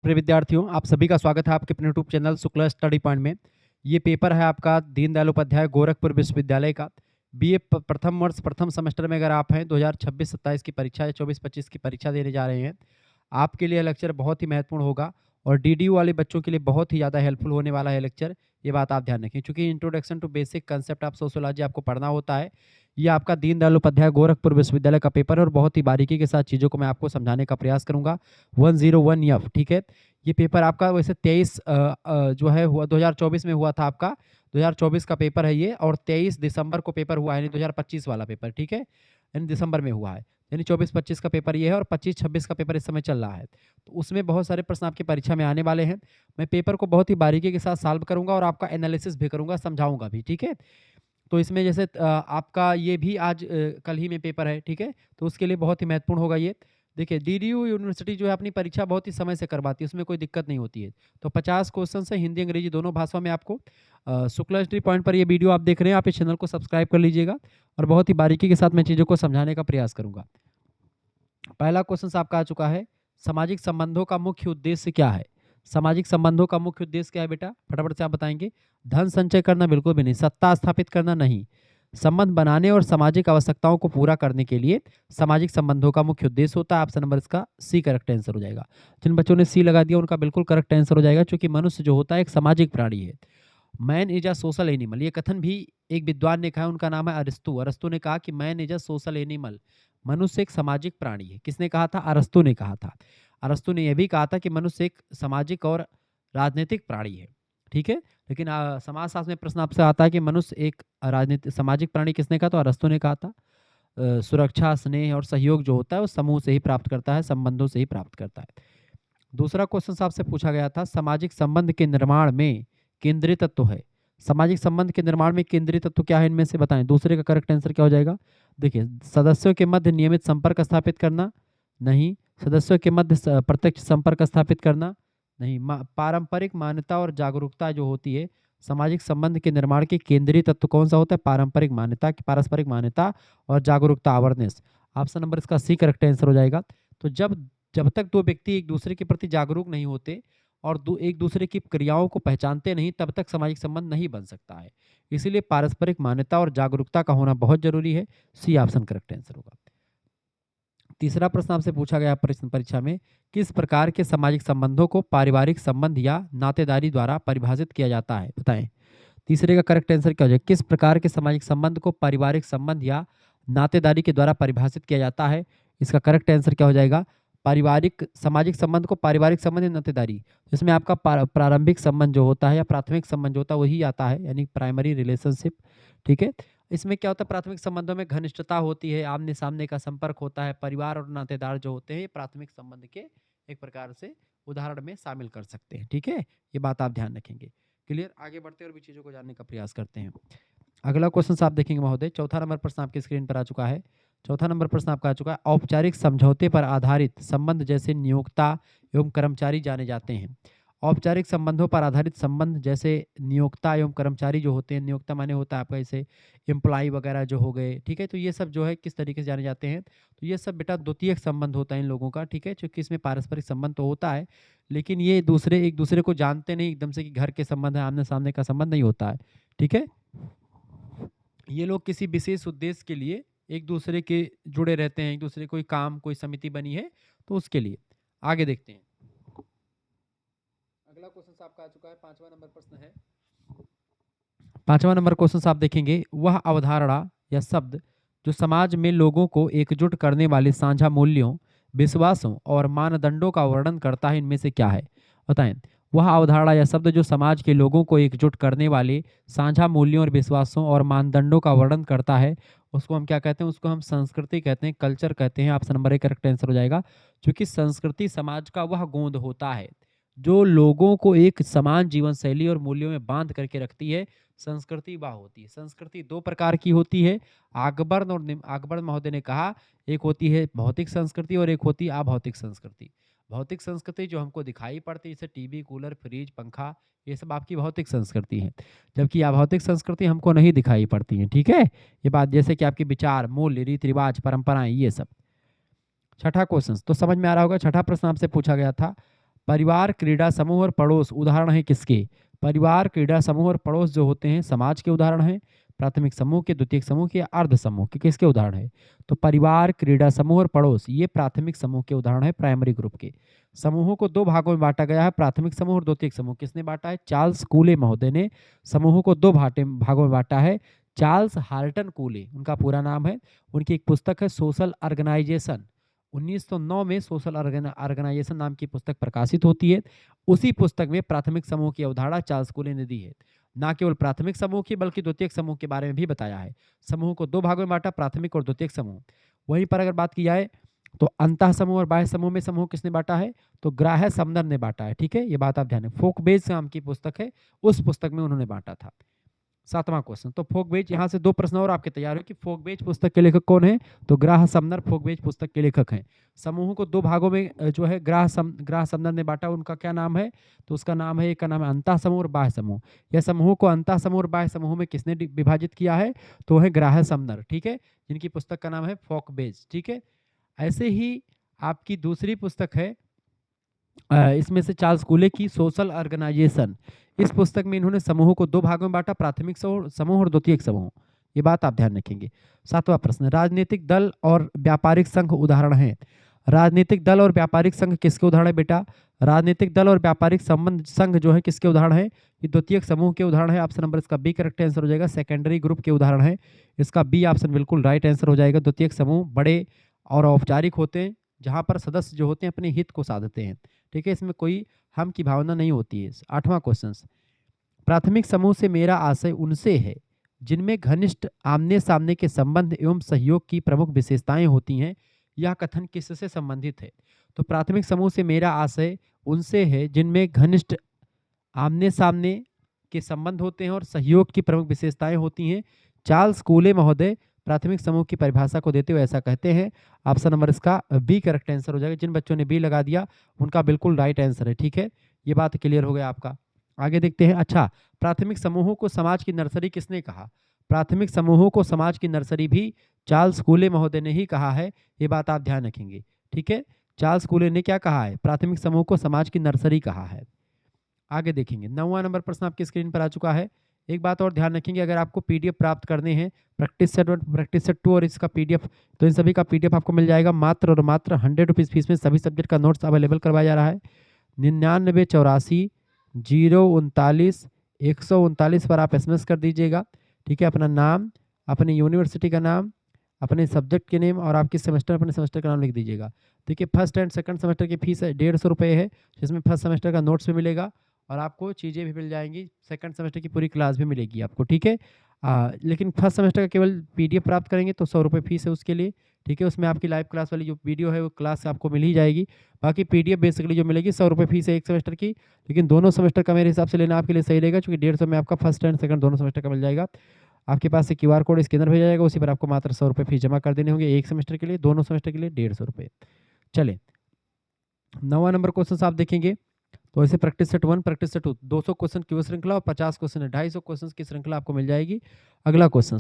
प्रिय विद्यार्थियों, आप सभी का स्वागत है आपके अपने YouTube channel Shukla study point में। ये पेपर है आपका दीनदयाल उपाध्याय गोरखपुर विश्वविद्यालय का बीए प्रथम वर्ष प्रथम सेमेस्टर में अगर आप हैं 2026-27 की परीक्षा या 24-25 की परीक्षा देने जा रहे हैं, आपके लिए लेक्चर बहुत ही महत्वपूर्ण होगा और डीडीयू वाले बच्चों के लिए बहुत ही ज़्यादा हेल्पफुल होने वाला है लेक्चर। ये बात आप ध्यान रखें, क्योंकि introduction to basic concept of sociology आपको पढ़ना होता है। ये आपका दीनदयाल उपाध्याय गोरखपुर विश्वविद्यालय का पेपर है और बहुत ही बारीकी के साथ चीज़ों को मैं आपको समझाने का प्रयास करूंगा। 101F, ठीक है। ये पेपर आपका वैसे 23 जो है हुआ 2024 में हुआ था आपका, 2024 का पेपर है ये, और 23 दिसंबर को पेपर हुआ है, यानी 2025 वाला पेपर, ठीक है, यानी दिसंबर में हुआ है। यानी 24-25 का पेपर ये है और 25-26 का पेपर इस समय चल रहा है। तो उसमें बहुत सारे प्रश्न आपकी परीक्षा में आने वाले हैं। मैं पेपर को बहुत ही बारीकी के साथ सॉल्व करूंगा और आपका एनालिसिस भी करूंगा, समझाऊंगा भी, ठीक है। तो इसमें जैसे आपका ये भी आज कल ही में पेपर है, ठीक है, तो उसके लिए बहुत ही महत्वपूर्ण होगा ये। देखिए, डीडीयू यूनिवर्सिटी जो है अपनी परीक्षा बहुत ही समय से करवाती है, उसमें कोई दिक्कत नहीं होती है। तो 50 क्वेश्चन है हिंदी अंग्रेजी दोनों भाषाओं में आपको। शुक्ला स्टडी पॉइंट पर ये वीडियो आप देख रहे हैं, आप इस चैनल को सब्सक्राइब कर लीजिएगा और बहुत ही बारीकी के साथ मैं चीज़ों को समझाने का प्रयास करूंगा। पहला क्वेश्चन आपका आ चुका है, सामाजिक संबंधों का मुख्य उद्देश्य क्या है? सामाजिक संबंधों का मुख्य उद्देश्य क्या है बेटा? फटाफट से आप बताएंगे। धन संचय करना बिल्कुल भी नहीं, सत्ता स्थापित करना नहीं, संबंध बनाने और सामाजिक आवश्यकताओं को पूरा करने के लिए सामाजिक संबंधों का मुख्य उद्देश्य होता है। ऑप्शन नंबर इसका सी करेक्ट आंसर हो जाएगा। जिन बच्चों ने सी लगा दिया उनका बिल्कुल करेक्ट आंसर हो जाएगा, क्योंकि मनुष्य जो होता है एक सामाजिक प्राणी है। Man is a social animal, ये कथन भी एक विद्वान ने कहा है, उनका नाम है अरिस्तु। अरिस्तु ने कहा कि man is a social animal, मनुष्य एक सामाजिक प्राणी है। किसने कहा था? अरिस्तु ने कहा था। अरिस्तु ने यह भी कहा था कि मनुष्य एक सामाजिक और राजनीतिक प्राणी है, ठीक है। लेकिन समाजशास्त्र में प्रश्न आपसे आता है कि मनुष्य एक राजनीतिक सामाजिक प्राणी किसने कहा? तो अरिस्तु ने कहा था। सुरक्षा, स्नेह और सहयोग जो होता है वो समूह से ही प्राप्त करता है, संबंधों से ही प्राप्त करता है। दूसरा क्वेश्चन आपसे पूछा गया था, सामाजिक संबंध के निर्माण में केंद्रीय तत्व है। सामाजिक संबंध के निर्माण में केंद्रीय तत्व क्या है, इनमें से बताएं। दूसरे का करेक्ट आंसर क्या हो जाएगा? देखिए, सदस्यों के मध्य नियमित संपर्क स्थापित करना नहीं, सदस्यों के मध्य प्रत्यक्ष संपर्क स्थापित करना नहीं, पारंपरिक मान्यता और जागरूकता जो होती है, सामाजिक संबंध के निर्माण के केंद्रीय तत्व कौन सा होता है? पारंपरिक मान्यता, पारस्परिक मान्यता और जागरूकता, अवेयरनेस। ऑप्शन नंबर इसका सी करेक्ट आंसर हो जाएगा। तो जब जब तक दो व्यक्ति एक दूसरे के प्रति जागरूक नहीं होते और एक दूसरे की क्रियाओं को पहचानते नहीं, तब तक सामाजिक संबंध नहीं बन सकता है। इसीलिए पारस्परिक मान्यता और जागरूकता का होना बहुत जरूरी है। सी ऑप्शन करेक्ट आंसर होगा। तीसरा प्रश्न आपसे पूछा गया प्रश्न परीक्षा में, किस प्रकार के सामाजिक संबंधों को पारिवारिक संबंध या नातेदारी द्वारा परिभाषित किया जाता है? बताएं। तीसरे का करेक्ट आंसर क्या हो जाएगा? किस प्रकार के सामाजिक संबंध को पारिवारिक संबंध या नातेदारी के द्वारा परिभाषित किया जाता है? इसका करेक्ट आंसर क्या हो जाएगा? पारिवारिक सामाजिक संबंध को पारिवारिक संबंध या नातेदारी, जिसमें आपका प्रारंभिक संबंध जो होता है या प्राथमिक संबंध जो होता है वही आता है, यानी प्राइमरी रिलेशनशिप, ठीक है। इसमें क्या होता है? प्राथमिक संबंधों में घनिष्ठता होती है, आमने सामने का संपर्क होता है। परिवार और नातेदार जो होते हैं ये प्राथमिक संबंध के एक प्रकार से उदाहरण में शामिल कर सकते हैं, ठीक है। ये बात आप ध्यान रखेंगे। क्लियर? आगे बढ़ते और भी चीज़ों को जानने का प्रयास करते हैं। अगला क्वेश्चन आप देखेंगे महोदय, चौथा नंबर प्रश्न आपकी स्क्रीन पर आ चुका है। चौथा नंबर प्रश्न आपका आ चुका है, औपचारिक समझौते पर आधारित संबंध जैसे नियोक्ता एवं कर्मचारी जाने जाते हैं। औपचारिक संबंधों पर आधारित संबंध जैसे नियोक्ता एवं कर्मचारी जो होते हैं, नियोक्ता माने होता है आपका जैसे एम्प्लॉय वगैरह जो हो गए, ठीक है, तो ये सब जो है किस तरीके से जाने जाते हैं? तो ये सब बेटा द्वितीयक संबंध होता है इन लोगों का, ठीक है, क्योंकि इसमें पारस्परिक संबंध तो होता है, लेकिन ये एक दूसरे को जानते नहीं एकदम से कि घर के संबंध है, आमने सामने का संबंध नहीं होता है, ठीक है। ये लोग किसी विशेष उद्देश्य के लिए एक दूसरे के जुड़े रहते हैं, एक दूसरे कोई काम कोई समिति बनी है तो उसके लिए। आगे देखते हैं। अगला क्वेश्चन आपका आ चुका है, पांचवा नंबर प्रश्न है। पांचवा नंबर क्वेश्चन आप देखेंगे, वह अवधारणा या शब्द जो समाज में लोगों को एकजुट करने वाले साझा मूल्यों, विश्वासों और मानदंडों का वर्णन करता है, इनमें से क्या है? बताएं। वह अवधारणा या शब्द जो समाज के लोगों को एकजुट करने वाले साझा मूल्यों और विश्वासों और मानदंडों का वर्णन करता है, उसको हम क्या कहते हैं? उसको हम संस्कृति कहते हैं, कल्चर कहते हैं। Option number A correct answer हो जाएगा, क्योंकि संस्कृति समाज का वह गोंद होता है जो लोगों को एक समान जीवन शैली और मूल्यों में बांध करके रखती है। संस्कृति वह होती है। संस्कृति दो प्रकार की होती है, अकबर महोदय ने कहा, एक होती है भौतिक संस्कृति और एक होती है अभौतिक संस्कृति। भौतिक संस्कृति जो हमको दिखाई पड़ती है, जैसे टीवी, कूलर, फ्रिज, पंखा, ये सब आपकी भौतिक संस्कृति है, जबकि अभौतिक संस्कृति हमको नहीं दिखाई पड़ती है, ठीक है। ये बात जैसे कि आपके विचार, मूल्य, रीति रिवाज, परंपराएं, ये सब। छठा क्वेश्चन तो समझ में आ रहा होगा। छठा प्रश्न आपसे पूछा गया था, परिवार, क्रीड़ा समूह और पड़ोस उदाहरण है किसके? परिवार, क्रीड़ा समूह और पड़ोस जो होते हैं समाज के उदाहरण हैं। प्राथमिक समूह के, द्वितीयक समूह के, अर्ध समूह के, किसके उदाहरण है? तो परिवार, क्रीड़ा समूह और पड़ोस ये प्राथमिक समूह के उदाहरण है, प्राइमरी ग्रुप के। समूहों को दो भागों में बांटा गया है, प्राथमिक समूह और द्वितीयक समूह। किसने बांटा है? चार्ल्स कूले महोदय ने समूहों को दो भागों में बांटा है। चार्ल्स हार्टन कूले उनका पूरा नाम है। उनकी एक पुस्तक है सोशल ऑर्गेनाइजेशन। 1909 में सोशल ऑर्गेनाइजेशन नाम की पुस्तक प्रकाशित होती है। उसी पुस्तक में प्राथमिक समूह की अवधारणा चार्ल्स कूले ने दी है। ना केवल प्राथमिक समूह की बल्कि द्वितीयक समूह के बारे में भी बताया है। समूह को दो भागों में बांटा, प्राथमिक और द्वितीयक समूह। वहीं पर अगर बात की जाए तो अंतः समूह और बाह्य समूह में समूह किसने बांटा है? तो ग्राह्य समनर ने बांटा है। ठीक है, ये बात आप ध्यान रखें। फोकबेज नाम की पुस्तक है, उस पुस्तक में उन्होंने बांटा था। 7वां क्वेश्चन, तो फोकबेज, यहाँ से दो प्रश्न और आपके तैयार हो कि फोकबेज पुस्तक के लेखक कौन है? तो ग्राह समनर फोकबेज पुस्तक के लेखक हैं। समूहों को दो भागों में जो है ग्राह समनर ने बांटा, उनका क्या नाम है? तो उसका नाम है, एक का नाम है अंतः समूह और बाह्य समूह। यह समूह को अंतः समूह और बाह्य समूह में किसने विभाजित किया है? तो है ग्राह समनर। ठीक है, जिनकी पुस्तक का नाम है फोकबेज। ठीक है, ऐसे ही आपकी दूसरी पुस्तक है इसमें से चार्ल्स कूले की सोशल ऑर्गेनाइजेशन। इस पुस्तक में इन्होंने समूहों को दो भागों में बांटा, प्राथमिक समूह और द्वितीयक समूह। ये बात आप ध्यान रखेंगे। 7वां प्रश्न, राजनीतिक दल और व्यापारिक संघ उदाहरण हैं। राजनीतिक दल और व्यापारिक संघ किसके उदाहरण है बेटा? राजनीतिक दल और व्यापारिक संबंध संघ जो है किसके उदाहरण है? ये द्वितीयक समूह के उदाहरण है। ऑप्शन नंबर इसका बी करेक्ट आंसर हो जाएगा। सेकेंडरी ग्रुप के उदाहरण है, इसका बी ऑप्शन बिल्कुल राइट आंसर हो जाएगा। द्वितीयक समूह बड़े और औपचारिक होते हैं, जहाँ पर सदस्य जो होते हैं अपने हित को साधते हैं। ठीक है, इसमें कोई हम की भावना नहीं होती है। 8वां क्वेश्चन, प्राथमिक समूह से मेरा आशय उनसे है जिनमें घनिष्ठ आमने सामने के संबंध एवं सहयोग की प्रमुख विशेषताएं होती हैं। यह कथन किससे संबंधित है? तो प्राथमिक समूह से मेरा आशय उनसे है जिनमें घनिष्ठ आमने सामने के संबंध होते हैं और सहयोग की प्रमुख विशेषताएं होती हैं। चार्ल्स कूले महोदय प्राथमिक समूह की परिभाषा को देते हुए ऐसा कहते हैं। ऑप्शन नंबर इसका बी करेक्ट आंसर हो जाएगा। जिन बच्चों ने बी लगा दिया उनका बिल्कुल राइट आंसर है। ठीक है, ये बात क्लियर हो गया आपका। आगे देखते हैं। अच्छा, प्राथमिक समूहों को समाज की नर्सरी किसने कहा? प्राथमिक समूहों को समाज की नर्सरी भी चार्ल्स कूले महोदय ने ही कहा है। ये बात आप ध्यान रखेंगे। ठीक है, चार्ल्स कूले ने क्या कहा है? प्राथमिक समूह को समाज की नर्सरी कहा है। आगे देखेंगे। 9वां नंबर प्रश्न आपकी स्क्रीन पर आ चुका है। एक बात और ध्यान रखेंगे, अगर आपको पीडीएफ प्राप्त करने हैं प्रैक्टिस सेट 1, प्रैक्टिस सेट 2 और इसका पीडीएफ, तो इन सभी का पीडीएफ आपको मिल जाएगा मात्र और मात्र 100 रुपीज़ फीस में। सभी सब्जेक्ट का नोट्स अवेलेबल करवाया जा रहा है। 9984 039 139 पर आप एसएमएस कर दीजिएगा। ठीक है, अपना नाम, अपनी यूनिवर्सिटी का नाम, अपने सब्जेक्ट के नेम और आपके सेमेस्टर, अपने सेमेस्टर का नाम लिख दीजिएगा। देखिए, फर्स्ट एंड सेकंड सेमेस्टर की फीस 150 रुपये है, जिसमें फर्स्ट सेमेस्टर का नोट्स भी मिलेगा और आपको चीज़ें भी मिल जाएंगी। सेकंड सेमेस्टर की पूरी क्लास भी मिलेगी आपको। ठीक है, लेकिन फर्स्ट सेमेस्टर का केवल पीडीएफ प्राप्त करेंगे तो 100 रुपये फीस है उसके लिए। ठीक है, उसमें आपकी लाइव क्लास वाली जो वीडियो है वो क्लास आपको मिल ही जाएगी। बाकी पीडीएफ बेसिकली जो मिलेगी 100 रुपये फीस है एक सेमेस्टर की, लेकिन दोनों सेमेस्टर का मेरे हिसाब से लेना आपके लिए सही रहेगा, क्योंकि 150 में आपका फर्स्ट एंड सेकंड दोनों सेमेस्टर का मिल जाएगा। आपके पास से क्यूआर कोड स्कैनर भेजा जाएगा, उसी पर आपको मात्र 100 रुपये फीस जमा कर देने होंगे एक सेमेस्टर के लिए, दोनों सेमेस्टर के लिए 150 रुपये। चले 9वां नंबर क्वेश्चन आप देखेंगे। तो ऐसे practice set 1, practice set 2, 200 question की श्रृंखला और 50 क्वेश्चन है, 250 क्वेश्चन की श्रृंखला आपको मिल जाएगी। अगला क्वेश्चन,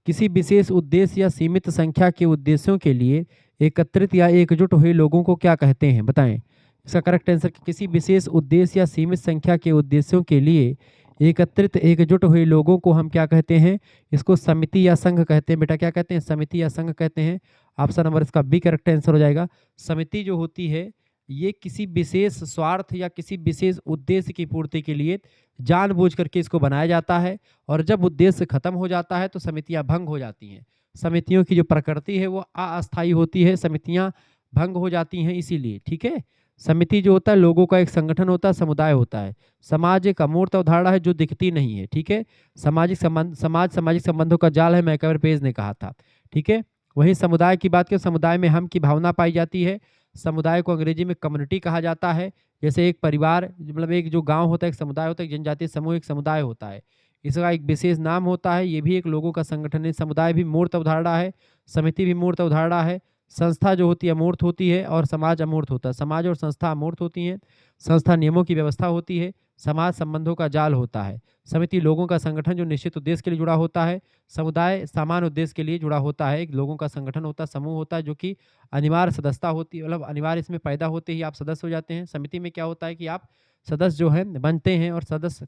किसी विशेष उद्देश्य या सीमित संख्या के उद्देश्यों के लिए एकत्रित या एकजुट हुए लोगों को क्या कहते हैं? बताएं। इसका करेक्ट आंसर, किसी विशेष उद्देश्य या सीमित संख्या के उद्देश्यों के लिए एकत्रित एकजुट हुए लोगों को हम क्या कहते हैं? इसको समिति या संघ कहते हैं। बेटा क्या कहते हैं? समिति या संघ कहते हैं। ऑप्शन नंबर इसका बी करेक्ट आंसर हो जाएगा। समिति जो होती है ये किसी विशेष स्वार्थ या किसी विशेष उद्देश्य की पूर्ति के लिए जानबूझ करके इसको बनाया जाता है, और जब उद्देश्य खत्म हो जाता है तो समितियां भंग हो जाती हैं। समितियों की जो प्रकृति है वो अस्थायी होती है, समितियां भंग हो जाती हैं इसीलिए। ठीक है, समिति जो होता है लोगों का एक संगठन होता है, समुदाय होता है। समाज एक अमूर्त अवधारणा है जो दिखती नहीं है। ठीक है, सामाजिक संबंधों का जाल है, मैकवर पेज ने कहा था। ठीक है, वहीं समुदाय की बात करें, समुदाय में हम की भावना पाई जाती है। समुदाय को अंग्रेजी में कम्युनिटी कहा जाता है। जैसे एक परिवार, मतलब एक जो गांव होता है एक समुदाय होता है, एक जनजातीय समूह एक समुदाय होता है, इसका एक विशेष नाम होता है। ये भी एक लोगों का संगठन है। समुदाय भी मूर्त अवधारणा है, समिति भी मूर्त अवधारणा है। संस्था जो होती है अमूर्त होती है और समाज अमूर्त होता है। समाज और संस्था अमूर्त होती हैं। संस्था नियमों की व्यवस्था होती है, समाज संबंधों का जाल होता है। समिति लोगों का संगठन जो निश्चित उद्देश्य के लिए जुड़ा होता है। समुदाय सामान्य उद्देश्य के लिए जुड़ा होता है। एक लोगों का संगठन होता है, समूह होता है जो कि अनिवार्य सदस्यता होती है, मतलब अनिवार्य इसमें पैदा होते ही आप सदस्य हो जाते हैं। समिति में क्या होता है कि आप सदस्य जो है बनते हैं और सदस्य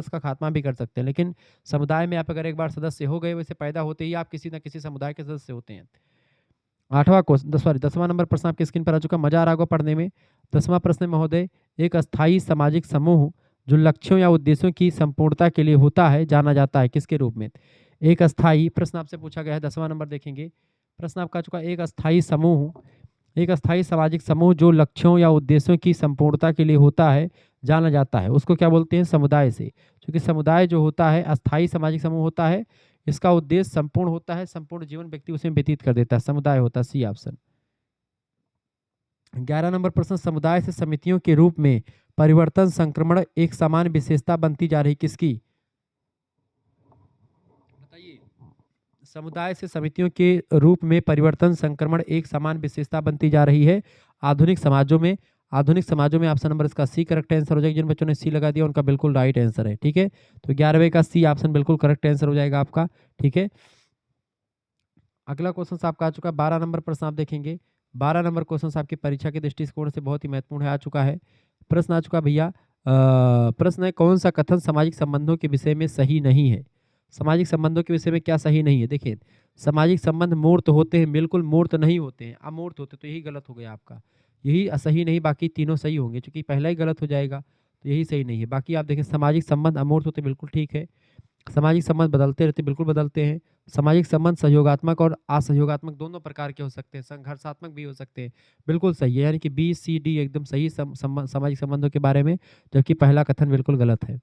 का खात्मा भी कर सकते हैं। लेकिन समुदाय में आप अगर एक बार सदस्य हो गए, वैसे पैदा होते ही आप किसी न किसी समुदाय के सदस्य होते हैं। 8वां क्वेश्चन, 10वां नंबर प्रश्न आपकी स्क्रीन पर आ चुका है। मजा आ रहा होगा पढ़ने में। 10वां प्रश्न है, महोदय, एक अस्थायी सामाजिक समूह जो लक्ष्यों या उद्देश्यों की संपूर्णता के लिए होता है जाना जाता है किसके रूप में? एक अस्थायी प्रश्न आपसे पूछा गया है। 10वां नंबर देखेंगे। प्रश्न आपका आ चुका है, एक अस्थायी सामाजिक समूह जो लक्ष्यों या उद्देश्यों की संपूर्णता के लिए होता है जाना जाता है, उसको क्या बोलते हैं? समुदाय से। क्योंकि समुदाय जो होता है अस्थायी सामाजिक समूह होता है, इसका उद्देश्य संपूर्ण होता है, संपूर्ण जीवन व्यक्ति उसमें व्यतीत कर देता है, समुदाय होता है। C option. 11 नंबर प्रश्न, समुदाय से समितियों के रूप में परिवर्तन संक्रमण एक सामान्य विशेषता बनती जा रही किसकी? बताइए। समुदाय से समितियों के रूप में परिवर्तन संक्रमण एक समान विशेषता बनती जा रही है आधुनिक समाजों में। आधुनिक समाजों में ऑप्शन नंबर इसका सी करेक्ट आंसर हो जाएगा। जिन बच्चों ने सी लगा दिया उनका बिल्कुल राइट आंसर है। ठीक है, तो 11वें का सी ऑप्शन बिल्कुल करेक्ट आंसर हो जाएगा आपका। ठीक है, अगला क्वेश्चन आपका आ चुका है। 12 नंबर प्रश्न आप देखेंगे। 12 नंबर क्वेश्चन आपकी परीक्षा के दृष्टिकोण से बहुत ही महत्वपूर्ण है, आ चुका है। प्रश्न आ चुका है भैया। प्रश्न है, कौन सा कथन सामाजिक संबंधों के विषय में सही नहीं है? सामाजिक संबंधों के विषय में क्या सही नहीं है? देखिए, सामाजिक संबंध मूर्त होते हैं, बिल्कुल मूर्त नहीं होते हैं, अमूर्त होते, तो यही गलत हो गया आपका। यही सही नहीं, बाकी तीनों सही होंगे, क्योंकि पहला ही गलत हो जाएगा, तो यही सही नहीं है। बाकी आप देखें, सामाजिक संबंध अमूर्त होते बिल्कुल ठीक है। सामाजिक संबंध बदलते रहते, बिल्कुल बदलते हैं। सामाजिक संबंध सहयोगात्मक और असहयोगात्मक दोनों प्रकार के हो सकते हैं, संघर्षात्मक भी हो सकते हैं, बिल्कुल सही है। यानी कि बी सी डी एकदम सही सामाजिक संबंधों के बारे में, जबकि पहला कथन बिल्कुल गलत है।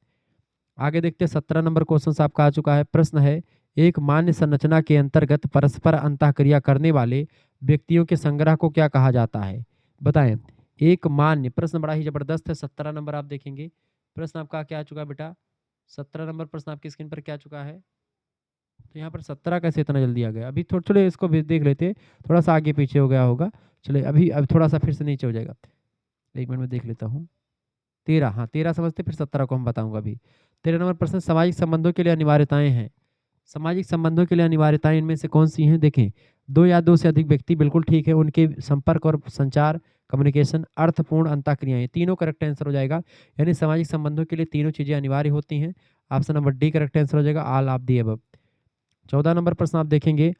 आगे देखते हैं, 17 नंबर क्वेश्चन आपका आ चुका है। प्रश्न है, एक मान्य संरचना के अंतर्गत परस्पर अंतःक्रिया करने वाले व्यक्तियों के संग्रह को क्या कहा जाता है? बताएं। एक मान्य, प्रश्न बड़ा ही जबरदस्त है। 17 नंबर आप देखेंगे। प्रश्न आपका क्या आ चुका है बेटा? 17 नंबर प्रश्न आपकी स्क्रीन पर क्या आ चुका है? तो यहाँ पर 17 कैसे इतना जल्दी आ गया? अभी थोड़ा चलो इसको भी देख लेते हैं, थोड़ा सा आगे पीछे हो गया होगा। चलिए अभी थोड़ा सा फिर से नीचे हो जाएगा। 1 मिनट में देख लेता हूँ। 13, हाँ 13 समझते, फिर 17 को हम बताऊंगा अभी। 13 नंबर प्रश्न, सामाजिक संबंधों के लिए अनिवार्यताएं हैं। सामाजिक संबंधों के लिए अनिवार्यताएं इनमें से कौन सी हैं? देखें, दो या दो से अधिक व्यक्ति बिल्कुल ठीक है, उनके संपर्क और संचार, कम्युनिकेशन, अर्थपूर्ण अंतःक्रियाएं, तीनों करेक्ट आंसर हो जाएगा। यानी सामाजिक संबंधों के लिए तीनों चीजें अनिवार्य होती हैं। Option number D correct answer हो जाएगा, all of the above. 14 number प्रश्न आप देखेंगे।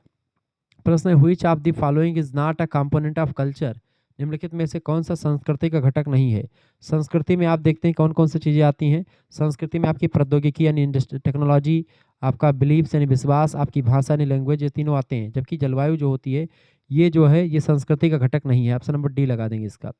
प्रश्न है, which of the following is not a component of culture? निम्नलिखित में से कौन सा संस्कृति का घटक नहीं है? संस्कृति में आप देखते हैं कौन कौन सी चीज़ें आती हैं। संस्कृति में आपकी प्रौद्योगिकी यानी टेक्नोलॉजी, आपका बिलीव्स यानी विश्वास, आपकी भाषा यानी लैंग्वेज, ये तीनों आते हैं। जबकि जलवायु जो होती है, ये जो है ये संस्कृति का घटक नहीं है। ऑप्शन नंबर डी लगा देंगे इसका।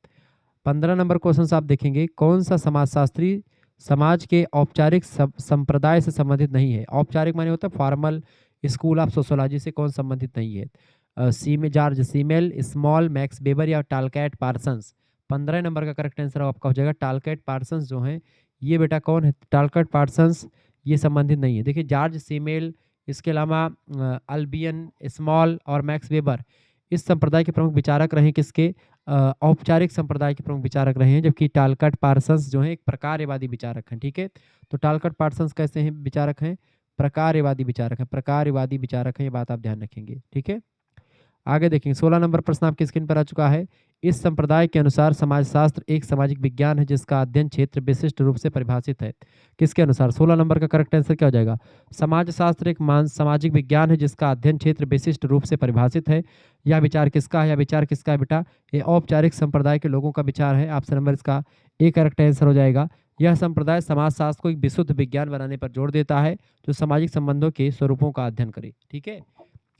15 नंबर क्वेश्चन आप देखेंगे, कौन सा समाजशास्त्री समाज के औपचारिक संप्रदाय से संबंधित नहीं है? औपचारिक माने होता है फॉर्मल, स्कूल ऑफ सोशोलॉजी से कौन संबंधित नहीं है? जॉर्ज सीमेल, स्मॉल, मैक्स वेबर या टालकैट पार्सन्स? 15 नंबर का करेक्ट आंसर आपका हो जाएगा टालकैट पार्सन्स जो हैं, ये बेटा कौन है? टालकैट पार्सन्स ये संबंधित नहीं है। देखिए, जॉर्ज सीमेल, इसके अलावा अल्बियन, स्मॉल और मैक्स वेबर इस संप्रदाय के प्रमुख विचारक रहे किसके? औपचारिक संप्रदाय के प्रमुख विचारक रहे हैं। जबकि टालकट पार्सन्स जो हैं एक प्रकारवादी विचारक हैं। ठीक है, तो टालकट पार्सन्स कैसे हैं विचारक हैं? प्रकारवादी विचारक हैं, प्रकारवादी विचारक हैं, ये बात आप ध्यान रखेंगे। ठीक है, आगे देखेंगे। 16 नंबर प्रश्न आपकी स्क्रीन पर आ चुका है। इस संप्रदाय के अनुसार समाजशास्त्र एक सामाजिक विज्ञान है जिसका अध्ययन क्षेत्र विशिष्ट रूप से परिभाषित है। किसके अनुसार? 16 नंबर का करेक्ट आंसर क्या हो जाएगा? समाजशास्त्र एक सामाजिक विज्ञान है जिसका अध्ययन क्षेत्र विशिष्ट रूप से परिभाषित है। यह विचार किसका है? यह विचार किसका है बेटा? ये औपचारिक संप्रदाय के लोगों का विचार है। ऑप्शन नंबर इसका ए करेक्ट आंसर हो जाएगा। यह संप्रदाय समाजशास्त्र को एक विशुद्ध विज्ञान बनाने पर जोर देता है जो सामाजिक संबंधों के स्वरूपों का अध्ययन करे। ठीक है,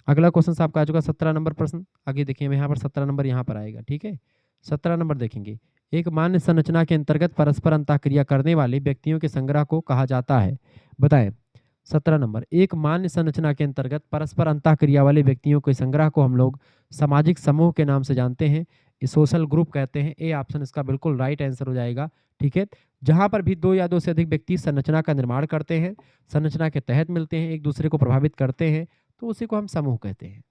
अगला क्वेश्चन आपका आ चुका 17 नंबर प्रश्न। आगे देखिए, यहाँ पर 17 नंबर यहाँ पर आएगा। ठीक है, 17 नंबर देखेंगे। एक मान्य संरचना के अंतर्गत परस्पर अंतःक्रिया करने वाले व्यक्तियों के संग्रह को कहा जाता है? बताएं। 17 नंबर, एक मान्य संरचना के अंतर्गत परस्पर अंतःक्रिया वाले व्यक्तियों के संग्रह को हम लोग सामाजिक समूह के नाम से जानते हैं, सोशल ग्रुप कहते हैं। ए ऑप्शन इसका बिल्कुल राइट आंसर हो जाएगा। ठीक है, जहां पर भी दो या दो से अधिक व्यक्ति संरचना का निर्माण करते हैं, संरचना के तहत मिलते हैं, एक दूसरे को प्रभावित करते हैं, तो उसी को हम समूह कहते हैं।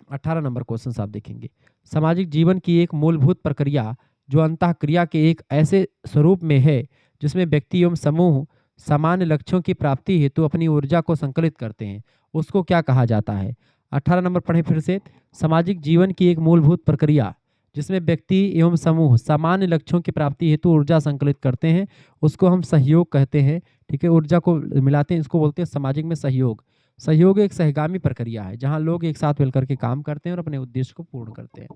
18 नंबर क्वेश्चन आप देखेंगे। सामाजिक जीवन की एक मूलभूत प्रक्रिया जो अंतःक्रिया के एक ऐसे स्वरूप में है जिसमें व्यक्ति एवं समूह सामान्य लक्ष्यों की प्राप्ति हेतु अपनी ऊर्जा को संकलित करते हैं, उसको क्या कहा जाता है? 18 नंबर पढ़ें फिर से। सामाजिक जीवन की एक मूलभूत प्रक्रिया जिसमें व्यक्ति एवं समूह सामान्य लक्ष्यों की प्राप्ति हेतु ऊर्जा संकलित करते हैं, उसको हम सहयोग कहते हैं। ठीक है, ऊर्जा को मिलाते हैं, इसको बोलते हैं सामाजिक में सहयोग। सहयोग एक सहगामी प्रक्रिया है जहां लोग एक साथ मिलकर के काम करते हैं और अपने उद्देश्य को पूर्ण करते हैं।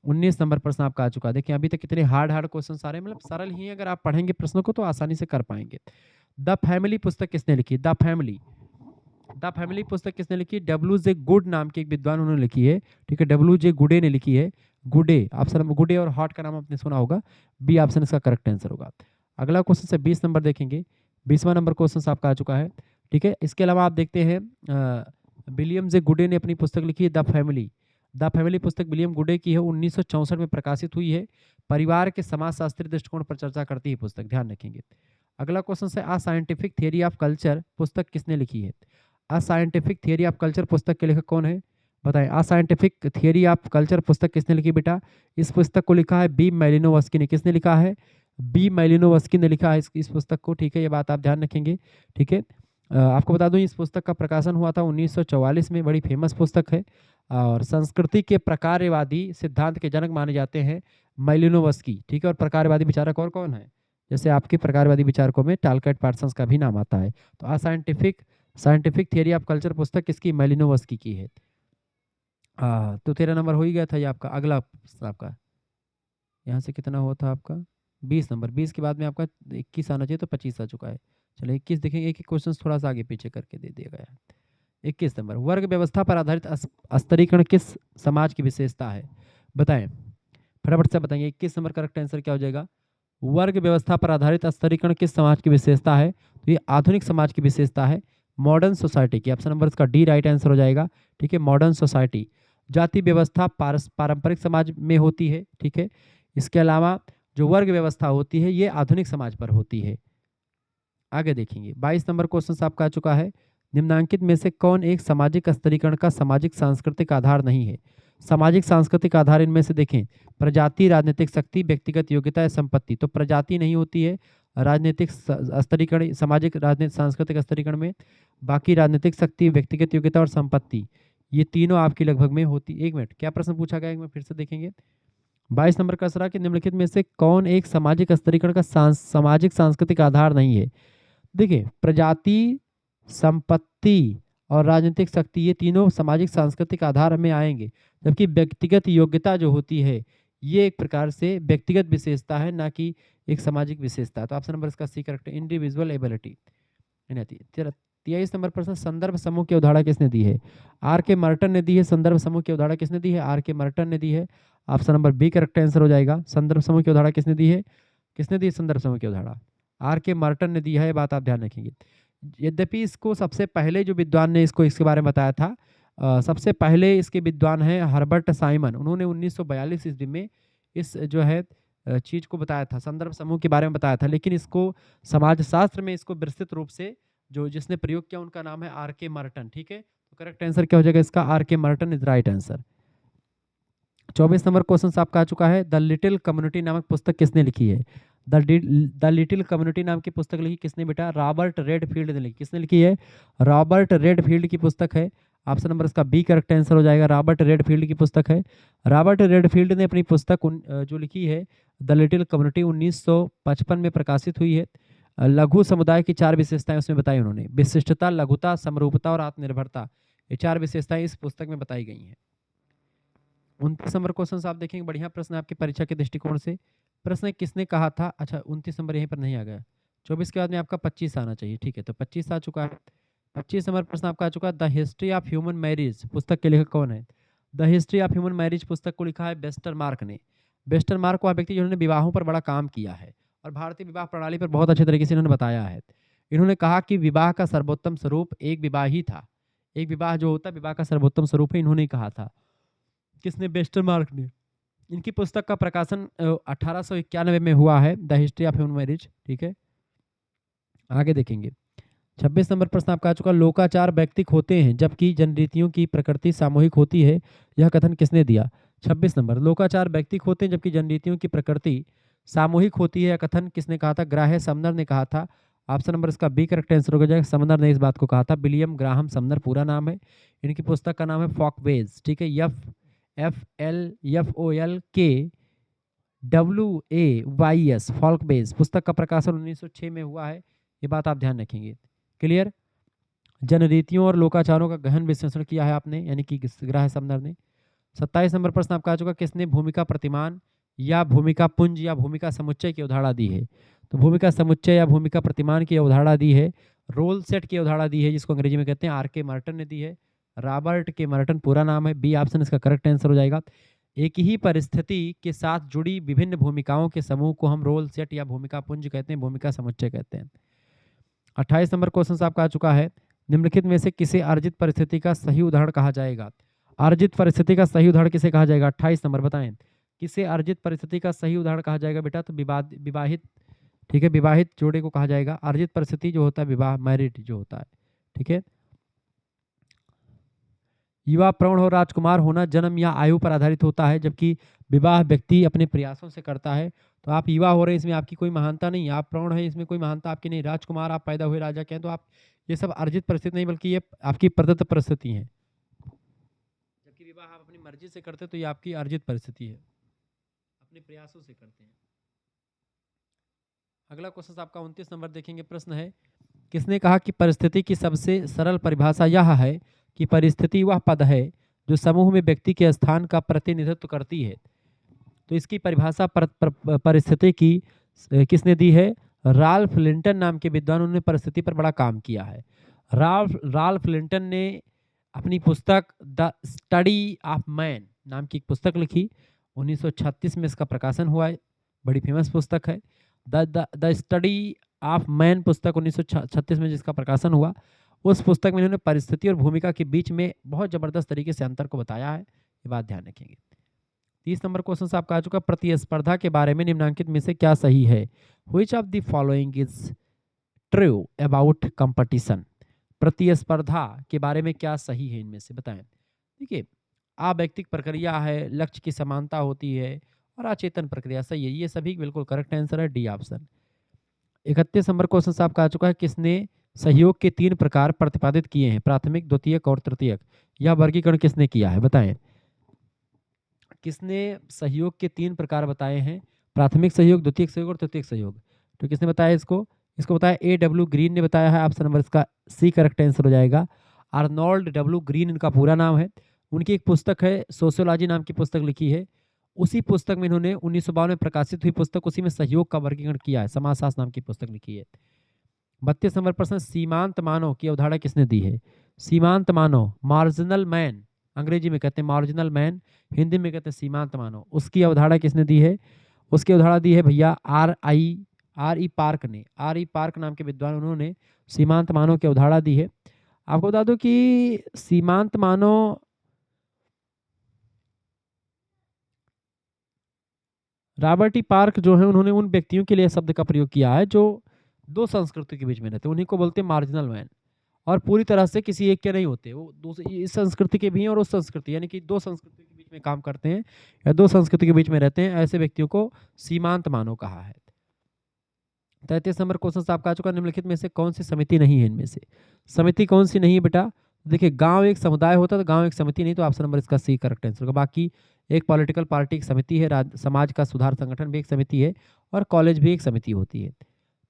19 नंबर प्रश्न आपका आ चुका है। देखिए अभी तक कितने हार्ड हार्ड क्वेश्चन सारे, मतलब सरल ही हैं, अगर आप पढ़ेंगे प्रश्नों को तो आसानी से कर पाएंगे। द फैमिली पुस्तक किसने लिखी? द फैमिली पुस्तक किसने लिखी? डब्ल्यू जे गुड नाम के एक विद्वान उन्होंने लिखी है। ठीक है, डब्ल्यू जे गुडे ने लिखी है। गुडे ऑप्शन, गुडे और हॉट का नाम आपने सुना होगा, बी ऑप्शन इसका करेक्ट आंसर होगा। अगला क्वेश्चन से 20 नंबर देखेंगे। 20वां नंबर क्वेश्चन आपका आ चुका है। ठीक है, इसके अलावा आप देखते हैं विलियम जे गुडे ने अपनी पुस्तक लिखी है द फैमिली पुस्तक विलियम गुडे की है, 1964 में प्रकाशित हुई है। परिवार के समाजशास्त्री दृष्टिकोण पर चर्चा करती है पुस्तक, ध्यान रखेंगे। अगला क्वेश्चन है a scientific theory of culture पुस्तक किसने लिखी है? A scientific theory of culture पुस्तक के लेखक कौन है? बताएं। A scientific theory of culture पुस्तक किसने लिखी बेटा? इस पुस्तक को लिखा है बी मैलिनोवस्की ने। किसने लिखा है? बी मैलिनोवस्की ने लिखा है इस पुस्तक को। ठीक है, ये बात आप ध्यान रखेंगे। ठीक है, आपको बता दूं इस पुस्तक का प्रकाशन हुआ था 1944 में, बड़ी फेमस पुस्तक है। और संस्कृति के प्रकारवादी सिद्धांत के जनक माने जाते हैं मैलिनोवस्की। ठीक है, और प्रकारवादी विचारक और कौन है? जैसे आपके प्रकारवादी विचारकों में टालकट पार्सन्स का भी नाम आता है। तो a scientific theory of culture पुस्तक किसकी? मैलिनोवस्की की है। तो 13 नंबर हो ही गया था ये आपका। अगला प्रश्न आपका यहाँ से कितना हुआ था आपका? 20 नंबर। 20 के बाद में आपका 21 आना चाहिए, तो 25 आ चुका है। चलो 21 देखेंगे, एक एक क्वेश्चन थोड़ा सा आगे पीछे करके दे दिया गया है। 21 नंबर, वर्ग व्यवस्था पर आधारित स्तरीकरण किस समाज की विशेषता है? बताएं, फटाफट से बताएंगे। 21 नंबर करेक्ट आंसर क्या हो जाएगा? वर्ग व्यवस्था पर आधारित स्तरीकरण किस समाज की विशेषता है? तो ये आधुनिक समाज की विशेषता है, मॉडर्न सोसाइटी की। ऑप्शन नंबर इसका डी राइट आंसर हो जाएगा। ठीक है, मॉडर्न सोसाइटी। जाति व्यवस्था पारंपरिक समाज में होती है। ठीक है, इसके अलावा जो वर्ग व्यवस्था होती है ये आधुनिक समाज पर होती है। आगे देखेंगे 22 नंबर क्वेश्चन आपका आ चुका है। निम्नांकित में से कौन एक सामाजिक स्तरीकरण का सामाजिक सांस्कृतिक आधार नहीं है? सामाजिक सांस्कृतिक आधार इनमें से देखें, प्रजाति, राजनीतिक शक्ति, व्यक्तिगत योग्यता या संपत्ति। तो प्रजाति नहीं होती है राजनीतिक स्तरीकरण, सामाजिक राजनीतिक सांस्कृतिक स्तरीकरण में। बाकी राजनीतिक शक्ति, व्यक्तिगत योग्यता और संपत्ति, ये तीनों आपकी लगभग में होती। एक मिनट, क्या प्रश्न पूछा गया एक मिनट फिर से देखेंगे। 22 नंबर का सरा कि निम्नलिखित में से कौन एक सामाजिक स्तरीकरण का सामाजिक सांस्कृतिक आधार नहीं है? देखिए, प्रजाति, संपत्ति और राजनीतिक शक्ति, ये तीनों सामाजिक सांस्कृतिक आधार में आएंगे। जबकि व्यक्तिगत योग्यता जो होती है ये एक प्रकार से व्यक्तिगत विशेषता है, ना कि एक सामाजिक विशेषता। तो ऑप्शन नंबर इसका सी करेक्ट है, इंडिविजुअल एबिलिटी। 23 नंबर प्रश्न, संदर्भ समूह की अवधारणा किसने दी है? आर के मर्टन ने दी है। संदर्भ समूह की अवधारणा किसने दी है? आर के मर्टन ने दी है। Option number B correct answer हो जाएगा। संदर्भ समूह की अवधारणा किसने दी है? किसने दी है संदर्भ समूह की अवधारणा? आर के मर्टन ने दी है, ये बात आप ध्यान रखेंगे। यद्यपि इसको सबसे पहले जो विद्वान ने इसको इसके बारे में बताया था, सबसे पहले इसके विद्वान हैं हर्बर्ट साइमन। उन्होंने 1942 ईस्वी में इस जो है चीज को बताया था, संदर्भ समूह के बारे में बताया था। लेकिन इसको समाजशास्त्र में इसको विस्तृत रूप से जो जिसने प्रयोग किया उनका नाम है आर के मर्टन। ठीक है, तो करेक्ट आंसर क्या हो जाएगा इसका? आर के Merton is right answer. 24 number question आपका आ चुका है। द लिटिल कम्युनिटी नामक पुस्तक किसने लिखी है? द लिटिल कम्युनिटी नाम की पुस्तक लिखी किसने बेटा? रॉबर्ट रेडफील्ड ने लिखी। किसने लिखी है? रॉबर्ट रेडफील्ड की पुस्तक है। ऑप्शन नंबर इसका बी करेक्ट आंसर हो जाएगा, रॉबर्ट रेडफील्ड की पुस्तक है। रॉबर्ट रेडफील्ड ने अपनी पुस्तक जो लिखी है द लिटिल कम्युनिटी 1955 में प्रकाशित हुई है। लघु समुदाय की 4 विशेषताएं उसमें बताई उन्होंने। विशिष्टता, लघुता, समरूपता और आत्मनिर्भरता, ये 4 विशेषताएं इस पुस्तक में बताई गई हैं। 29 नंबर क्वेश्चन आप देखेंगे, बढ़िया प्रश्न आपकी परीक्षा के दृष्टिकोण से। प्रश्न किसने कहा था? अच्छा 29 नंबर यहीं पर नहीं आ गया। 24 के बाद में आपका 25 आना चाहिए। ठीक है, तो 25 आ चुका है। 25 नंबर प्रश्न आपका आ चुका है। The history of human marriage पुस्तक के लेखक कौन है? The history of human marriage पुस्तक को लिखा है बेस्टर मार्क ने। बेस्टर मार्क वह व्यक्ति जिन्होंने विवाहों पर बड़ा काम किया है और भारतीय विवाह प्रणाली पर बहुत अच्छे तरीके से इन्होंने बताया है। इन्होंने कहा कि विवाह का सर्वोत्तम स्वरूप एक विवाह ही था। एक विवाह जो होता है विवाह का सर्वोत्तम स्वरूप है, इन्होंने कहा था। किसने? बेस्टर मार्क ने। इनकी पुस्तक का प्रकाशन 1891 में हुआ है, the history of human marriage. ठीक है, आगे देखेंगे। 26 नंबर प्रश्न आपका आ चुका। लोकाचार वैयक्तिक होते हैं जबकि जनरीतियों की प्रकृति सामूहिक होती है, यह कथन किसने दिया? 26 नंबर, लोकाचार वैयक्तिक होते हैं जबकि जनरीतियों की प्रकृति सामूहिक होती है या कथन किसने कहा था? ग्राह्य समनर ने कहा था। ऑप्शन नंबर इसका बी करेक्ट आंसर हो जाएगा। समनर ने इस बात को कहा था। विलियम ग्राहम समनर पूरा नाम है। इनकी पुस्तक का नाम है फॉकवेज, ठीक है, FLFOLKWAYS, फॉल्कबेज। पुस्तक का प्रकाशन 1906 में हुआ है, ये बात आप ध्यान रखेंगे। क्लियर। जनरीतियों और लोकाचारों का गहन विश्लेषण किया है आपने, यानी कि ग्राह्य समनर ने। 27 नंबर प्रश्न आपका आ चुका, किसने भूमिका प्रतिमान या भूमिका पुंज या भूमिका समुच्चय की अवधारणा दी है? तो भूमिका समुच्चय या भूमिका प्रतिमान की अवधारणा दी है, रोल सेट की अवधारणा दी है, जिसको अंग्रेजी में कहते हैं RK मार्टन ने दी है। रॉबर्ट के मार्टन पूरा नाम है। बी ऑप्शन इसका करेक्ट आंसर हो जाएगा। एक ही परिस्थिति के साथ जुड़ी विभिन्न भूमिकाओं के समूह को हम रोल सेट या भूमिका पुंज कहते हैं, भूमिका समुच्चय कहते हैं। 28 नंबर क्वेश्चन आपका आ चुका है, निम्नलिखित में से किसे अर्जित परिस्थिति का सही उदाहरण कहा जाएगा? अर्जित परिस्थिति का सही उदाहरण किसे कहा जाएगा? 28 नंबर बताएं, किसे अर्जित परिस्थिति का सही उदाहरण कहा जाएगा बेटा? तो विवाहित, ठीक है, विवाहित जोड़े को कहा जाएगा। अर्जित परिस्थिति जो होता है विवाह, मैरिड जो होता है, ठीक है। युवा, प्रौढ़ और राजकुमार होना जन्म या आयु पर आधारित होता है, जबकि विवाह व्यक्ति अपने प्रयासों से करता है। तो आप युवा हो रहे हैं, इसमें आपकी कोई महानता नहीं। आप प्रौढ़ हैं, इसमें कोई महानता आपकी नहीं। राजकुमार, आप पैदा हुए राजा के हैं, तो आप, ये सब अर्जित परिस्थिति नहीं, बल्कि ये आपकी प्रदत्त परिस्थिति है। जबकि विवाह आप अपनी मर्जी से करते, तो ये आपकी अर्जित परिस्थिति है, अपने प्रयासों से करते हैं। अगला क्वेश्चन आपका 29 नंबर देखेंगे। प्रश्न है, किसने कहा कि परिस्थिति की सबसे सरल परिभाषा यह है कि परिस्थिति वह पद है जो समूह में व्यक्ति के स्थान का प्रतिनिधित्व करती है? तो इसकी परिभाषा परिस्थिति की किसने दी है? राल्फ लिंटन नाम के विद्वान, उन्होंने परिस्थिति पर बड़ा काम किया है। राल्फ लिंटन ने अपनी पुस्तक द स्टडी ऑफ मैन नाम की एक पुस्तक लिखी, 1936 में इसका प्रकाशन हुआ है, बड़ी फेमस पुस्तक है। द स्टडी ऑफ मैन पुस्तक 1936 में जिसका प्रकाशन हुआ, उस पुस्तक में इन्होंने परिस्थिति और भूमिका के बीच में बहुत जबरदस्त तरीके से अंतर को बताया है, ये बात ध्यान रखेंगे। 30 नंबर क्वेश्चन आपका आ चुका, प्रतिस्पर्धा के बारे में निम्नलिखित में से क्या सही है? Which of the following is true about competition? प्रतिस्पर्धा के बारे में क्या सही है, इनमें से बताएं। देखिए, अवैयक्तिक प्रक्रिया है, लक्ष्य की समानता होती है, और अचेतन प्रक्रिया, सही है, ये सभी बिल्कुल करेक्ट आंसर है, डी ऑप्शन। 31 नंबर क्वेश्चन आपका आ चुका है, किसने सहयोग के 3 प्रकार प्रतिपादित किए हैं? प्राथमिक, द्वितीयक और तृतीयक। यह वर्गीकरण किसने किया है, बताएं। किसने सहयोग के 3 प्रकार बताए हैं? प्राथमिक सहयोग, द्वितीयक सहयोग और तृतीयक सहयोग। तो किसने बताया इसको? इसको बताया A.W. ग्रीन ने बताया है। ऑप्शन नंबर इसका सी करेक्ट आंसर हो जाएगा। Arnold W. ग्रीन इनका पूरा नाम है। उनकी एक पुस्तक है, सोशियोलॉजी नाम की पुस्तक लिखी है। उसी पुस्तक में इन्होंने 1952 में प्रकाशित हुई पुस्तक, उसी में सहयोग का वर्गीकरण किया है, समाजशास्त्र नाम की पुस्तक लिखी है। 32 नंबर प्रश्न, सीमांत मानव की अवधारणा किसने दी है? सीमांत मानव, मार्जिनल मैन, अंग्रेजी में कहते हैं मार्जिनल मैन, हिंदी में कहते हैं सीमांत मानव, उसकी अवधारणा किसने दी है? उसकी अवधारणा दी है भैया आर ई पार्क ने। R.E. पार्क नाम के विद्वान, उन्होंने सीमांत मानव की अवधारणा दी है। आपको बता दो कि सीमांत मानव रॉबर्ट ई पार्क जो है, उन्होंने उन व्यक्तियों के लिए शब्द का प्रयोग किया है जो 2 संस्कृति के बीच में रहते हैं, उन्हीं को बोलते हैं मार्जिनल मैन, और पूरी तरह से किसी एक के नहीं होते, वो दूसरी इस संस्कृति के भी हैं और उस संस्कृति, यानी कि 2 संस्कृति के बीच में काम करते हैं या 2 संस्कृति के बीच में रहते हैं, ऐसे व्यक्तियों को सीमांत मानव कहा है। 33 नंबर क्वेश्चन आपका आ चुका, निम्नलिखित में से कौन सी समिति नहीं है? इनमें से समिति कौन सी नहीं है बेटा? देखिए, गांव एक समुदाय होता है, तो गांव एक समिति नहीं, तो ऑप्शन नंबर इसका सी करेक्ट आंसर होगा। बाकी एक पॉलिटिकल पार्टी एक समिति है, समाज का सुधार संगठन भी एक समिति है, और कॉलेज भी एक समिति होती है।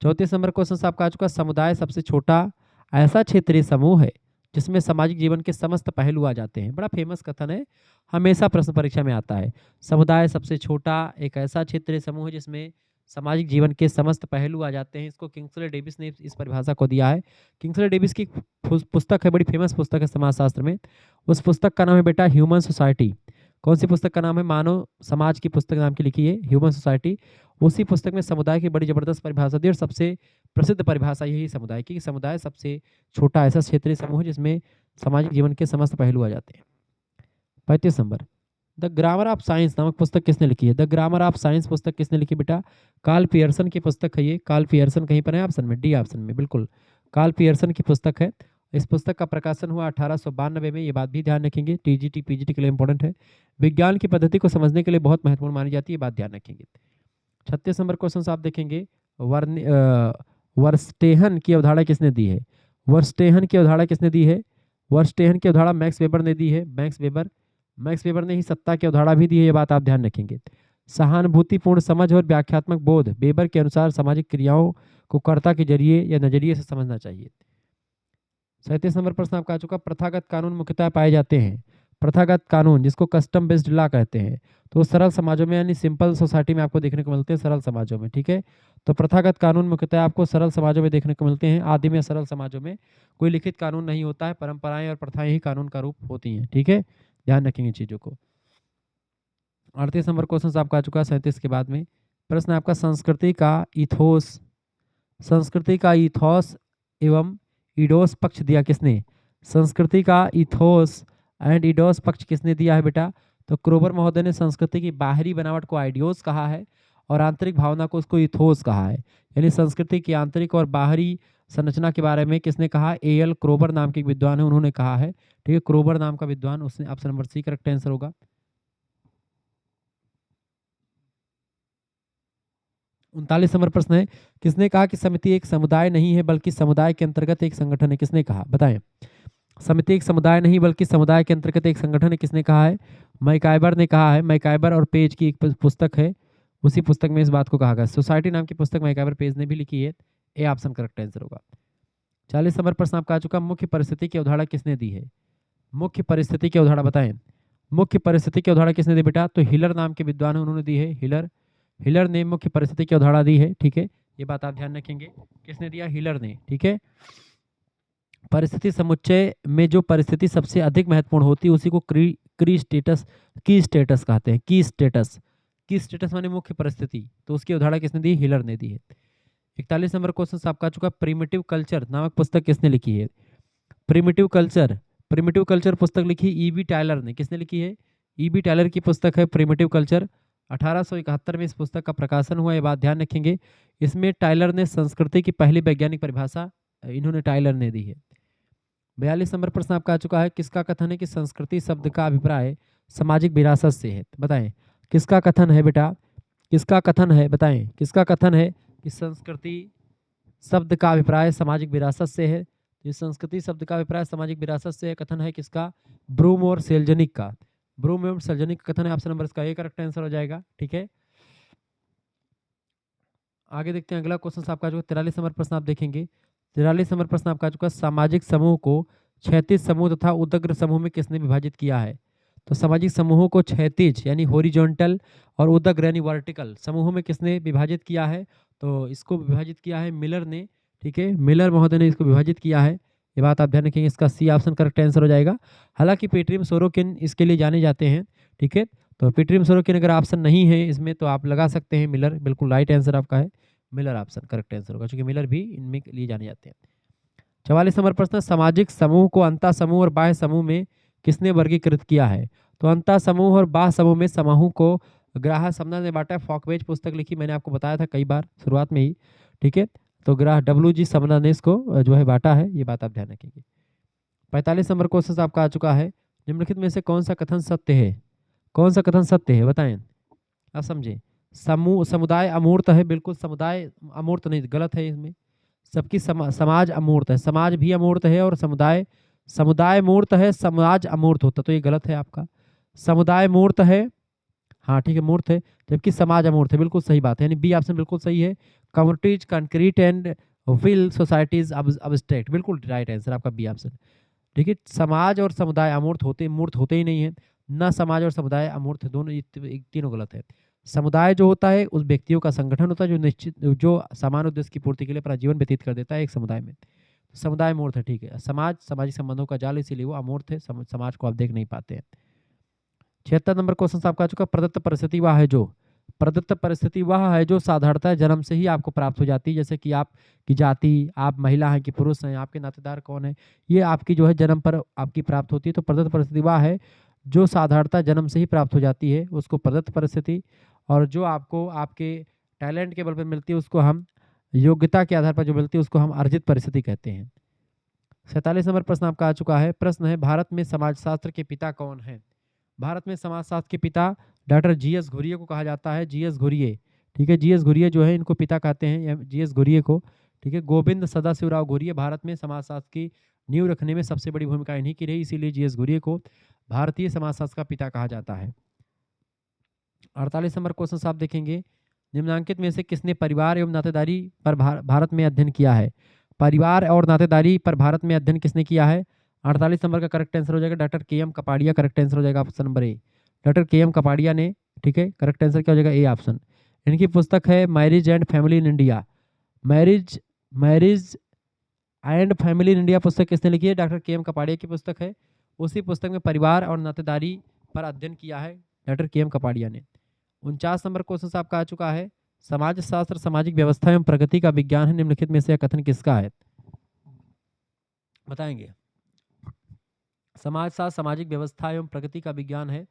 34 नंबर क्वेश्चन आपका आ चुका, समुदाय सबसे छोटा ऐसा क्षेत्रीय समूह है जिसमें सामाजिक जीवन के समस्त पहलू आ जाते हैं। बड़ा फेमस कथन है, हमेशा प्रश्न परीक्षा में आता है। समुदाय सबसे छोटा एक ऐसा क्षेत्रीय समूह है जिसमें सामाजिक जीवन के समस्त पहलू आ जाते हैं। इसको किंग्सले डेविस ने इस परिभाषा को दिया है। किंग्सले डेविस की पुस्तक है, बड़ी फेमस पुस्तक है समाजशास्त्र में। उस पुस्तक का नाम है बेटा ह्यूमन सोसाइटी। कौन सी पुस्तक का नाम है? मानव समाज की पुस्तक नाम की लिखी है, ह्यूमन सोसाइटी। उसी पुस्तक में समुदाय की बड़ी जबरदस्त परिभाषा दी, और सबसे प्रसिद्ध परिभाषा यही समुदाय की, समुदाय सबसे छोटा ऐसा क्षेत्रीय समूह है जिसमें सामाजिक जीवन के समस्त पहलू आ जाते हैं। 35 number, the grammar of science नामक पुस्तक किसने लिखी है? द ग्रामर ऑफ साइंस पुस्तक किसने लिखी बेटा? कार्ल पियर्सन की पुस्तक है ये। कार्ल पियर्सन कहीं पर है ऑप्शन में? डी ऑप्शन में, बिल्कुल कार्ल पियर्सन की पुस्तक है। इस पुस्तक का प्रकाशन हुआ 1892 में, ये बात भी ध्यान रखेंगे, टीजीटी पीजीटी के लिए इंपॉर्टेंट है। विज्ञान की पद्धति को समझने के लिए बहुत महत्वपूर्ण मानी जाती है, बात ध्यान रखेंगे। 36 नंबर क्वेश्चन आप देखेंगे, वर्स्टेहन की अवधारणा किसने दी है? वर्स्टेहन की अवधारणा किसने दी है? वर्स्टेहन की अवधारणा मैक्स वेबर ने दी है। मैक्स वेबर ने ही सत्ता की अवधारणा भी दी है, ये बात आप ध्यान रखेंगे। सहानुभूतिपूर्ण समझ और व्याख्यात्मक बोध, वेबर के अनुसार सामाजिक क्रियाओं को कर्ता के जरिए या नजरिए से समझना चाहिए। 37 नंबर प्रश्न आपका आ चुका, प्रथागत कानून मुख्यतः पाए जाते हैं। प्रथागत कानून जिसको कस्टम बेस्ड लॉ कहते हैं, तो सरल समाजों में यानी सिंपल सोसाइटी में आपको देखने को मिलते हैं, सरल समाजों में। ठीक है, तो प्रथागत कानून मुख्यतः आपको सरल समाजों में देखने को मिलते हैं। आदिम या सरल समाजों में कोई लिखित कानून नहीं होता है, परंपराएं और प्रथाएं ही कानून का रूप होती हैं। ठीक है, ध्यान रखेंगे चीजों को। 38 नंबर क्वेश्चन आपका आ चुका है 37 के बाद में। प्रश्न है आपका, संस्कृति का इथोस एवं ईडोस पक्ष दिया किसने? संस्कृति का इथोस एंड ईडोस पक्ष किसने दिया है बेटा? तो क्रोबर महोदय ने संस्कृति की बाहरी बनावट को आइडियोस कहा है और आंतरिक भावना को उसको इथोस कहा है। यानी संस्कृति की आंतरिक और बाहरी संरचना के बारे में किसने कहा? एएल क्रोबर नाम के एक विद्वान है, उन्होंने कहा है। ठीक है, क्रोबर नाम का विद्वान, उसने, option number C correct answer होगा। 39 नंबर प्रश्न है, किसने कहा कि समिति एक समुदाय नहीं है बल्कि समुदाय के अंतर्गत एक संगठन है? किसने कहा, बताएं। समिति एक समुदाय नहीं बल्कि समुदाय के अंतर्गत एक संगठन है, किसने कहा है? मैकाइबर ने कहा है। मैकाइबर और पेज की एक पुस्तक है, उसी पुस्तक में इस बात को कहा गया। सोसाइटी नाम की पुस्तक मैकाइबर पेज ने भी लिखी है। ए ऑप्शन करेक्ट आंसर होगा। 40 नंबर प्रश्न आपका आ चुका, मुख्य परिस्थिति की अवधारणा किसने दी है? मुख्य परिस्थिति की अवधारणा बताएं। मुख्य परिस्थिति की अवधारणा किसने दी बेटा? तो हिलर नाम के विद्वान है, उन्होंने दी है। हिलर ने मुख्य परिस्थिति की अवधारणा दी है। ठीक है, ये बात आप ध्यान रखेंगे, किसने दिया? हिलर ने। ठीक है, परिस्थिति समुच्चय में जो परिस्थिति सबसे अधिक महत्वपूर्ण होती है उसी को की स्टेटस कहते हैं। की स्टेटस माने मुख्य परिस्थिति, तो उसकी अवधारणा किसने दी? हिलर ने दी है। 41 नंबर क्वेश्चन आपका चुका, प्रिमिटिव कल्चर नामक पुस्तक किसने लिखी है? प्रिमिटिव कल्चर पुस्तक लिखी ईबी टायलर ने। किसने लिखी है? ईबी टायलर की पुस्तक है प्रिमिटिव कल्चर। 1871 में इस पुस्तक का प्रकाशन हुआ, ये बात ध्यान रखेंगे। इसमें टायलर ने संस्कृति की पहली वैज्ञानिक परिभाषा इन्होंने टायलर ने दी है। 42 नंबर प्रश्न आपका आ चुका है, किसका कथन है कि संस्कृति शब्द का अभिप्राय सामाजिक विरासत से है? बताएं, किसका कथन है बेटा? किसका कथन है, बताएं, किसका कथन है कि संस्कृति शब्द का अभिप्राय सामाजिक विरासत से है? ये संस्कृति शब्द का अभिप्राय सामाजिक विरासत से है, कथन है किसका? ब्रूम और सेल्जनिक का। ब्रूम एवं सेल्जनिक का कथन है, ऑप्शन नंबर इसका ए करेक्ट आंसर हो जाएगा। ठीक है, आगे देखते हैं अगला क्वेश्चन आपका जो 43 नंबर प्रश्न आप देखेंगे। 43 नंबर प्रश्न आपका चुका, सामाजिक समूह को क्षैतिज समूह तथा उदग्र समूह में किसने विभाजित किया है? तो सामाजिक समूहों को क्षैतिज यानी हॉरिजॉन्टल और उदग्र यानी वर्टिकल समूहों में किसने विभाजित किया है? तो इसको विभाजित किया है मिलर ने। ठीक है, मिलर महोदय ने इसको विभाजित किया है, ये बात आप ध्यान रखेंगे। इसका सी ऑप्शन करेक्ट आंसर हो जाएगा। हालांकि पेट्रियम सोरोकिन इसके लिए जाने जाते हैं। ठीक है, तो पेट्रियम सोरोकिन अगर ऑप्शन नहीं है इसमें तो आप लगा सकते हैं मिलर, बिल्कुल राइट आंसर आपका है। मिलर ऑप्शन करेक्ट आंसर होगा, क्योंकि मिलर भी इनमें लिए जाने जाते हैं। 44 नंबर प्रश्न, सामाजिक समूह को अंतः समूह और बाह्य समूह में किसने वर्गीकृत किया है? तो अंतः समूह और बाह्य समूह में समूह को ग्राह समना ने बांटा। फॉकवेज पुस्तक लिखी, मैंने आपको बताया था कई बार शुरुआत में ही। ठीक है, तो ग्राह WG समना ने इसको जो है बांटा है, ये बात आप ध्यान रखेंगे। 45 नंबर क्वेश्चन आपका आ चुका है, निम्नलिखित में से कौन सा कथन सत्य है? कौन सा कथन सत्य है, बताएं, आप समझे। समुदाय अमूर्त है, बिल्कुल समुदाय अमूर्त नहीं, गलत है इसमें। सबकी समाज अमूर्त है, समाज भी अमूर्त है और समुदाय मूर्त है, समाज अमूर्त होता, तो ये गलत है आपका। समुदाय मूर्त है, हाँ ठीक है, मूर्त है, जबकि समाज अमूर्त है, बिल्कुल सही बात है, यानी बी ऑप्शन बिल्कुल सही है। Communities concrete and will societies abstract, बिल्कुल राइट आंसर आपका बी ऑप्शन। ठीक है, समाज और समुदाय मूर्त होते ही नहीं है, ना समाज और समुदाय अमूर्त है, दोनों तीनों गलत है। समुदाय जो होता है उस व्यक्तियों का संगठन होता है जो समान उद्देश्य की पूर्ति के लिए अपना जीवन व्यतीत कर देता है एक समुदाय में। समुदाय मूर्त है। ठीक है, समाज सामाजिक संबंधों का जाल, इसीलिए वो अमूर्त है, समाज को आप देख नहीं पाते हैं। 76 नंबर क्वेश्चन आपका आ चुका, प्रदत्त परिस्थिति वह है जो, प्रदत्त परिस्थिति वह है जो साधारणतः जन्म से ही आपको प्राप्त हो जाती है, जैसे कि आपकी जाति, आप महिला हैं कि पुरुष हैं, आपके नातेदार कौन है, ये आपकी जो है जन्म पर आपकी प्राप्त होती है। तो प्रदत्त परिस्थिति वह है जो साधारणतः जन्म से ही प्राप्त हो जाती है, उसको प्रदत्त परिस्थिति, और जो आपको आपके टैलेंट के बल पर मिलती है उसको हम, योग्यता के आधार पर जो मिलती है उसको हम अर्जित परिस्थिति कहते हैं। 47 नंबर प्रश्न आपका आ चुका है, प्रश्न है, भारत में समाजशास्त्र के पिता कौन है? भारत में समाजशास्त्र के पिता डॉक्टर GS घुरिये को कहा जाता है, GS घुरिये। ठीक है। जीएस घुरिये जो है इनको पिता कहते हैं, जीएस घुरिये को। ठीक है। गोविंद सदाशिवराव घुरिये भारत में समाजशास्त्र की नींव रखने में सबसे बड़ी भूमिका इन्हीं की रही, इसीलिए जीएस घुरिये को भारतीय समाजशास्त्र का पिता कहा जाता है। 48 नंबर क्वेश्चन आप देखेंगे, निम्नलिखित में से किसने परिवार एवं नातेदारी पर भारत में अध्ययन किया है? परिवार और नातेदारी पर भारत में अध्ययन किसने किया है? 48 नंबर का करेक्ट आंसर हो जाएगा डॉक्टर के एम कपाड़िया। करेक्ट आंसर हो जाएगा ऑप्शन नंबर ए, डॉक्टर के एम कपाड़िया ने। ठीक है। करेक्ट आंसर क्या हो जाएगा? A option. इनकी पुस्तक है marriage and family in India. Marriage marriage and family in India पुस्तक किसने लिखी है? डॉक्टर के एम कपाड़िया की पुस्तक है। उसी पुस्तक में परिवार और नातेदारी पर अध्ययन किया है डॉक्टर के एम कपाड़िया ने। 49 नंबर क्वेश्चन आपका आ चुका है, समाज शास्त्र सामाजिक व्यवस्था एवं प्रगति का विज्ञान है, निम्नलिखित में से कथन किसका है? बताएंगे। समाजशास्त्र सामाजिक व्यवस्था एवं प्रगति का विज्ञान है,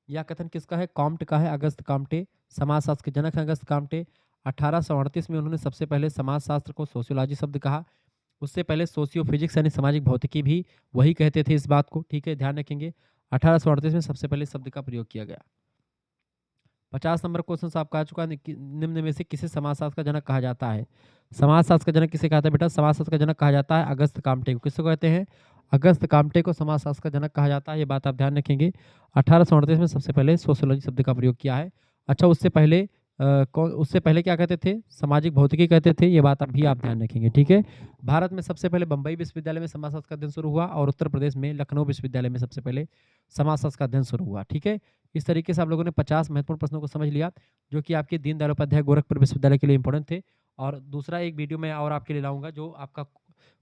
यह कथन किसका है? कॉम्ट का है, अगस्त कॉम्टे। समाजशास्त्र के जनक हैं अगस्त कॉम्टे। 1838 में उन्होंने सबसे पहले समाजशास्त्र को सोशियोलॉजी शब्द कहा। उससे पहले सोशियो फिजिक्स यानी सामाजिक भौतिकी भी वही कहते थे इस बात को। ठीक है, ध्यान रखेंगे। 1838 में सबसे पहले शब्द का प्रयोग किया गया। 50 नंबर क्वेश्चन आपका आ चुका है, निम्न में से किसे समाजशास्त्र का जनक कहा जाता है? समाजशास्त्र का जनक किसे कहता है बेटा? समाजशास्त्र का जनक कहा जाता है अगस्त कॉम्टे को। किसको कहते हैं? अगस्त कॉम्टे को समाजशास्त्र का जनक कहा जाता है, ये बात आप ध्यान रखेंगे। 1838 में सबसे पहले सोशियोलॉजी शब्द का प्रयोग किया है। अच्छा, उससे पहले क्या कहते थे? सामाजिक भौतिकी कहते थे, ये बात अभी आप ध्यान रखेंगे। ठीक है। भारत में सबसे पहले बम्बई विश्वविद्यालय में समाजशास्त्र का अध्ययन शुरू हुआ और उत्तर प्रदेश में लखनऊ विश्वविद्यालय में सबसे पहले समाजशास्त्र का अध्ययन शुरू हुआ। ठीक है। इस तरीके से आप लोगों ने 50 महत्वपूर्ण प्रश्नों को समझ लिया, जो कि आपके दीनदयाल उपाध्याय गोरखपुर विश्वविद्यालय के लिए इंपॉर्टेंट थे। और दूसरा एक वीडियो मैं और आपके लिए लाऊंगा जो आपका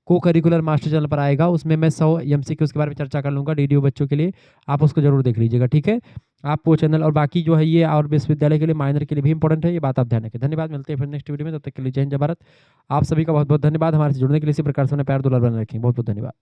को करिकुलर मास्टर चैनल पर आएगा, उसमें मैं 100 एमसीक्यूज के बारे में चर्चा कर लूँगा डीडीओ बच्चों के लिए, आप उसको जरूर देख लीजिएगा। ठीक है। आप वो चैनल और बाकी जो है ये और विश्वविद्यालय के लिए माइनर के लिए भी इंपॉर्टेंट है, ये बात आप ध्यान रखें। धन्यवाद, मिलते हैं फिर नेक्स्ट वीडियो में, तब तक के लिए जय हिंद जय भारत। आप सभी का बहुत बहुत धन्यवाद हमारे से जुड़ने के लिए। इसी प्रकार से अपने प्यार दुलार बना रखें। बहुत बहुत धन्यवाद।